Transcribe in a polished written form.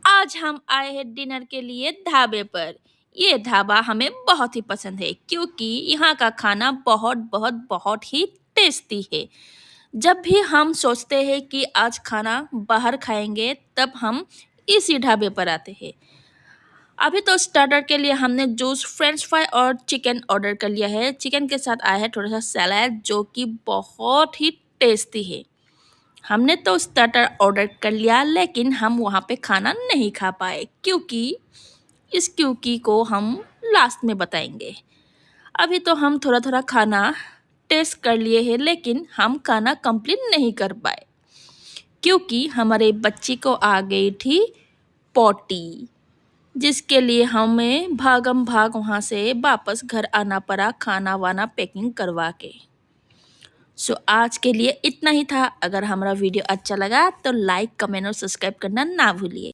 आज हम आए हैं डिनर के लिए ढाबे पर। ये ढाबा हमें बहुत ही पसंद है क्योंकि यहाँ का खाना बहुत बहुत बहुत ही टेस्टी है। जब भी हम सोचते हैं कि आज खाना बाहर खाएंगे तब हम इसी ढाबे पर आते हैं। अभी तो स्टार्टर के लिए हमने जूस, फ्रेंच फ्राई और चिकन ऑर्डर कर लिया है। चिकन के साथ आया है थोड़ा सा सलाद जो कि बहुत ही टेस्टी है। हमने तो स्टार्टर ऑर्डर कर लिया लेकिन हम वहाँ पे खाना नहीं खा पाए क्योंकि को हम लास्ट में बताएंगे। अभी तो हम थोड़ा थोड़ा खाना टेस्ट कर लिए हैं लेकिन हम खाना कंप्लीट नहीं कर पाए क्योंकि हमारे बच्ची को आ गई थी पॉटी, जिसके लिए हमें भागम भाग वहाँ से वापस घर आना पड़ा खाना वाना पैकिंग करवा के। आज के लिए इतना ही था। अगर हमारा वीडियो अच्छा लगा तो लाइक, कमेंट और सब्सक्राइब करना ना भूलिए।